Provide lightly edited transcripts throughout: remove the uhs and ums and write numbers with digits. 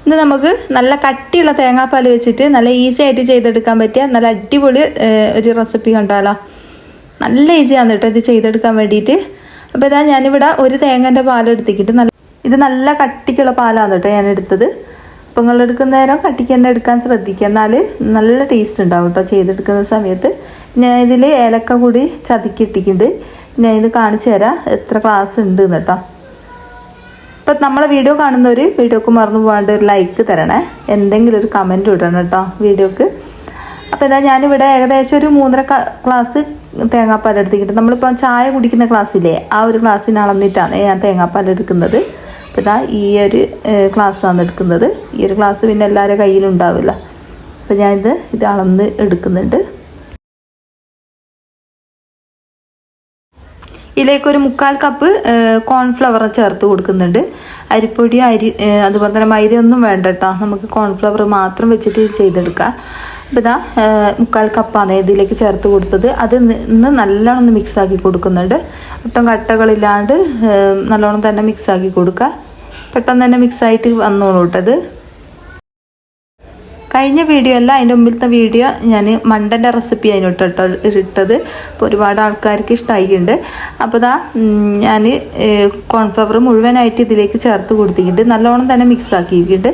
ഇത് നമുക്ക് നല്ല കട്ടിയുള്ള തേങ്ങാപ്പാൽ വെച്ചിട്ട് നല്ല ഈസി ആയിട്ട് ചെയ്തെടുക്കാൻ പറ്റിയ നല്ല അടിപൊളി ഒരു റെസിപ്പി കണ്ടാലോ. നല്ല ഈസിയാണ് കേട്ടോ ഇത് ചെയ്തെടുക്കാൻ വേണ്ടിയിട്ട്. അപ്പോൾ ഇതാ ഞാനിവിടെ ഒരു തേങ്ങൻ്റെ പാലെടുത്തിട്ട് ഇത് നല്ല കട്ടിക്കുള്ള പാലാണ് കേട്ടോ ഞാൻ എടുത്തത്. അപ്പോൾ നിങ്ങൾ എടുക്കുന്ന നേരം കട്ടിക്ക് തന്നെ എടുക്കാൻ ശ്രദ്ധിക്കുക, എന്നാൽ നല്ല ടേസ്റ്റ് ഉണ്ടാവും കേട്ടോ ചെയ്തെടുക്കുന്ന സമയത്ത്. ഞാൻ ഇതിൽ ഏലക്ക കൂടി ചതുക്കിയിട്ടിട്ടുണ്ട്. ഞാൻ ഇത് കാണിച്ചു തരാം എത്ര ക്ലാസ് ഉണ്ട് കേട്ടോ. ഇപ്പം നമ്മളെ വീഡിയോ കാണുന്നവർ വീഡിയോക്ക് മറന്നു പോകാണ്ട് ഒരു ലൈക്ക് തരണേ, എന്തെങ്കിലും ഒരു കമൻറ്റ് ഇടണം കേട്ടോ വീഡിയോക്ക്. അപ്പോൾ ഇതാ ഞാനിവിടെ ഏകദേശം ഒരു 3.5 ഗ്ലാസ് തേങ്ങാപ്പാൽ എടുത്തിട്ട് നമ്മളിപ്പോൾ ചായ കുടിക്കുന്ന ഗ്ലാസ്സില്ലേ ആ ഒരു ഗ്ലാസ്സിന് അളന്നിട്ടാണ് ഞാൻ തേങ്ങാപ്പാൽ എടുക്കുന്നത്. അപ്പോൾ ഇതാ ഈ ഒരു ഗ്ലാസ്സാണ് എടുക്കുന്നത്. ഈ ഒരു ഗ്ലാസ് പിന്നെ എല്ലാവരുടെ കയ്യിലും ഉണ്ടാവില്ല. അപ്പോൾ ഞാനിത് അളന്ന് എടുക്കുന്നുണ്ട്. ഇതിലേക്കൊരു 1/4 കപ്പ് കോൺഫ്ലവർ ചേർത്ത് കൊടുക്കുന്നുണ്ട്. അരിപ്പൊടി അതുപോലെ തന്നെ മൈദ ഒന്നും വേണ്ട കേട്ടോ, നമുക്ക് കോൺഫ്ലവർ മാത്രം വെച്ചിട്ട് ചെയ്തെടുക്കാം. അപ്പോൾ ഇതാ 1/4 കപ്പാണ് ഇതിലേക്ക് ചേർത്ത് കൊടുത്തത്. അത് നല്ലോണം ഒന്ന് മിക്സാക്കി കൊടുക്കുന്നുണ്ട്. ഒട്ടും കട്ടകളില്ലാണ്ട് നല്ലോണം തന്നെ മിക്സാക്കി കൊടുക്കുക. പെട്ടെന്ന് തന്നെ മിക്സായിട്ട് വന്നോളൂ കേട്ടത്. കഴിഞ്ഞ വീഡിയോ അല്ല, അതിൻ്റെ മുമ്പിലത്തെ വീഡിയോ ഞാൻ മണ്ടൻ്റെ റെസിപ്പി അതിനോട്ട് ഇട്ടത്. അപ്പോൾ ഒരുപാട് ആൾക്കാർക്ക് ഇഷ്ടമായിട്ടുണ്ട്. അപ്പോൾ ഇതാ ഞാൻ കോൺഫ്ലവർ മുഴുവനായിട്ട് ഇതിലേക്ക് ചേർത്ത് കൊടുത്തിട്ടുണ്ട്. നല്ലോണം തന്നെ മിക്സ് ആക്കിയിട്ടുണ്ട്.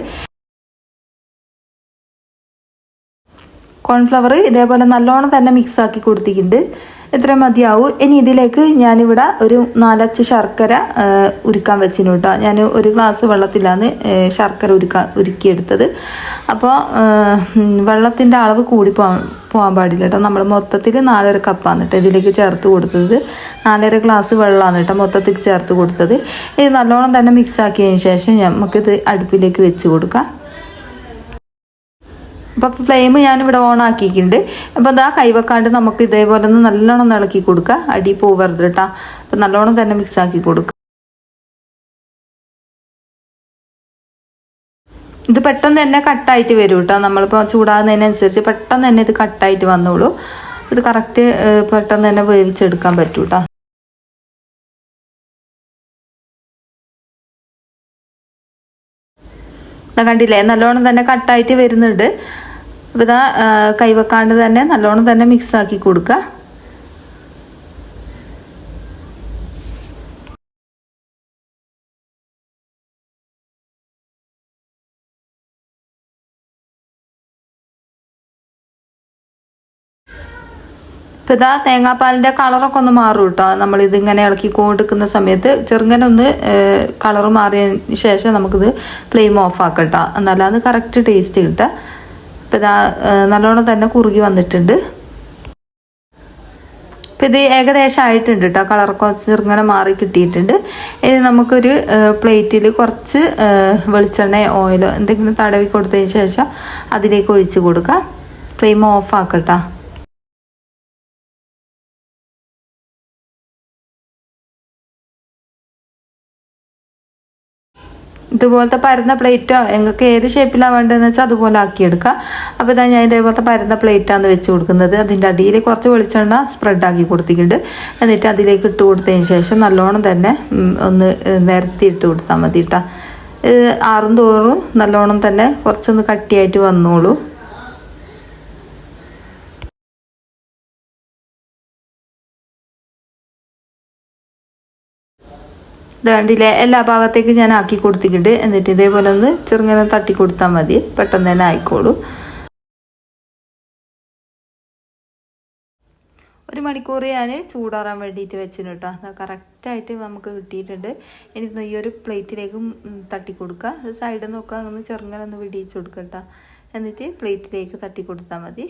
കോൺഫ്ലവർ ഇതേപോലെ നല്ലോണം തന്നെ മിക്സ് ആക്കി കൊടുത്തിട്ടുണ്ട്. ഇത്ര മതിയാവും. ഇനി ഇതിലേക്ക് ഞാനിവിടെ ഒരു 4 അച്ച് ശർക്കര ഉരുക്കാൻ വെച്ചിന് കേട്ടോ. ഞാൻ 1 ഗ്ലാസ് വെള്ളത്തിലാണ് ശർക്കര ഉരുക്കിയെടുത്തത്. അപ്പോൾ വെള്ളത്തിൻ്റെ അളവ് കൂടി പോകാൻ പാടില്ല കേട്ടോ. നമ്മൾ മൊത്തത്തിൽ 4.5 കപ്പാണ് കേട്ടോ ഇതിലേക്ക് ചേർത്ത് കൊടുത്തത്. 4.5 ഗ്ലാസ് വെള്ളമാണ് കേട്ടോ മൊത്തത്തിൽ ചേർത്ത് കൊടുത്തത്. ഇത് നല്ലോണം തന്നെ മിക്സ് ആക്കിയതിന് ശേഷം നമുക്കിത് അടുപ്പിലേക്ക് വെച്ച് കൊടുക്കാം. അപ്പോൾ ഫ്ലെയിം ഞാനിവിടെ ഓൺ ആക്കിയിട്ടുണ്ട്. അപ്പോൾ അതാ കൈവെക്കാണ്ട് നമുക്ക് ഇതേപോലെ ഒന്ന് നല്ലോണം ഇളക്കി കൊടുക്കുക. അടി പോവരുത് കേട്ടോ. അപ്പോൾ നല്ലോണം തന്നെ മിക്സ് ആക്കി കൊടുക്കുക. ഇത് പെട്ടെന്ന് തന്നെ കട്ടായിട്ട് വരും കേട്ടോ. നമ്മളിപ്പോൾ ചൂടാകുന്നതിനനുസരിച്ച് പെട്ടെന്ന് തന്നെ ഇത് കട്ടായിട്ട് വന്നോളൂ. ഇത് കറക്റ്റ് പെട്ടെന്ന് തന്നെ വേവിച്ചെടുക്കാൻ പറ്റും കേട്ടോ. കണ്ടില്ലേ നല്ലോണം തന്നെ കട്ടായിട്ട് വരുന്നുണ്ട്. അപ്പോൾ ഇതാ കൈവെക്കാണ്ട് തന്നെ നല്ലോണം തന്നെ മിക്സ് ആക്കി കൊടുക്കുക. ഇപ്പോൾ ഇതാ തേങ്ങാപ്പാലിൻ്റെ കളറൊക്കെ ഒന്ന് മാറും കേട്ടോ. നമ്മളിതിങ്ങനെ ഇളക്കി കൊടുക്കുന്ന സമയത്ത് ചെറുങ്ങനെ ഒന്ന് കളറ് മാറിയതിന് ശേഷം നമുക്കിത് ഫ്ലെയിം ഓഫ് ആക്കാം കേട്ടോ. എന്നാലും അത് കറക്റ്റ് ടേസ്റ്റ് കിട്ടുക. ഇപ്പോൾ ഇതാ നല്ലോണം തന്നെ കുറുകി വന്നിട്ടുണ്ട്. അപ്പോൾ ഇത് ഏകദേശം ആയിട്ടുണ്ട് കേട്ടോ. കളറൊക്കെ ചെറുങ്ങനെ മാറി കിട്ടിയിട്ടുണ്ട്. ഇനി നമുക്കൊരു പ്ലേറ്റിൽ കുറച്ച് വെളിച്ചെണ്ണയോ ഓയിലോ എന്തെങ്കിലും തടവി കൊടുത്തതിന് ശേഷം അതിലേക്ക് ഒഴിച്ച് കൊടുക്കാം. ഫ്ലെയിം ഓഫ് ആക്കട്ടോ. ഇതുപോലത്തെ പരന്ന പ്ലേറ്റോ നിങ്ങൾക്ക് ഏത് ഷേപ്പിലാണ് വേണ്ടതെന്ന് വെച്ചാൽ അതുപോലെ ആക്കിയെടുക്കുക. അപ്പോൾ ഇതാ ഞാൻ ഇതേപോലത്തെ പരന്ന പ്ലേറ്റാണ് വെച്ച് കൊടുക്കുന്നത്. അതിൻ്റെ അടിയിൽ കുറച്ച് വെളിച്ചെണ്ണ സ്പ്രെഡാക്കി കൊടുത്തിട്ടുണ്ട്. എന്നിട്ട് അതിലേക്ക് ഇട്ട് കൊടുത്തതിന് ശേഷം നല്ലോണം തന്നെ ഒന്ന് നിരത്തി ഇട്ട് കൊടുത്താൽ മതി കേട്ടോ. ആറും തോറും നല്ലോണം തന്നെ കുറച്ചൊന്ന് കട്ടിയായിട്ട് വന്നോളൂ. ഇതാണ്ടില്ലേ എല്ലാ ഭാഗത്തേക്ക് ഞാൻ ആക്കി കൊടുത്തിട്ടുണ്ട്. എന്നിട്ട് ഇതേപോലെ ഒന്ന് ചെറുങ്ങനെ തട്ടി കൊടുത്താൽ മതി, പെട്ടെന്ന് തന്നെ ആയിക്കോളൂ. 1 മണിക്കൂർ ഞാൻ ചൂടാറാൻ വേണ്ടിയിട്ട് വെച്ചിന് കേട്ടോ. അത് കറക്റ്റായിട്ട് നമുക്ക് കിട്ടിയിട്ടുണ്ട്. ഇനി ഈ ഒരു പ്ലേറ്റിലേക്ക് തട്ടി കൊടുക്കുക. സൈഡിൽ നോക്കുക, ഒന്ന് ചെറുങ്ങനെ ഒന്ന് വിടിയിച്ച് കൊടുക്കുക കേട്ടോ. എന്നിട്ട് പ്ലേറ്റിലേക്ക് തട്ടി കൊടുത്താൽ മതി.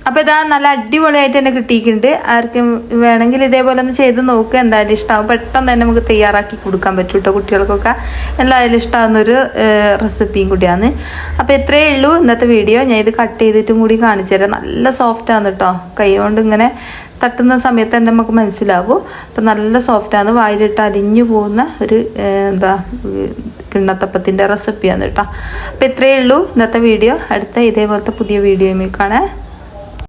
അപ്പോൾ ഇതാ നല്ല അടിപൊളിയായിട്ട് തന്നെ കിട്ടിയിട്ടുണ്ട്. ആർക്കും വേണമെങ്കിൽ ഇതേപോലെ ഒന്ന് ചെയ്ത് നോക്കുക. എന്തായാലും ഇഷ്ടമാവും. പെട്ടെന്ന് തന്നെ നമുക്ക് തയ്യാറാക്കി കൊടുക്കാൻ പറ്റും കേട്ടോ. കുട്ടികൾക്കൊക്കെ എന്തായാലും ഇഷ്ടമാകുന്നൊരു റെസിപ്പിയും കൂടിയാണ്. അപ്പോൾ ഇത്രയേ ഉള്ളൂ ഇന്നത്തെ വീഡിയോ. ഞാൻ ഇത് കട്ട് ചെയ്തിട്ടും കൂടി കാണിച്ചു തരാം. നല്ല സോഫ്റ്റാണ് കേട്ടോ. കൈ കൊണ്ട് ഇങ്ങനെ തട്ടുന്ന സമയത്ത് തന്നെ നമുക്ക് മനസ്സിലാവും. അപ്പം നല്ല സോഫ്റ്റാണ്, വായിലിട്ട് അലിഞ്ഞു പോകുന്ന ഒരു കിണ്ണത്തപ്പത്തിൻ്റെ റെസിപ്പിയാണ് കേട്ടോ. അപ്പം ഇത്രയേ ഉള്ളൂ ഇന്നത്തെ വീഡിയോ. അടുത്ത ഇതേപോലത്തെ പുതിയ വീഡിയോയിൽ കാണാം.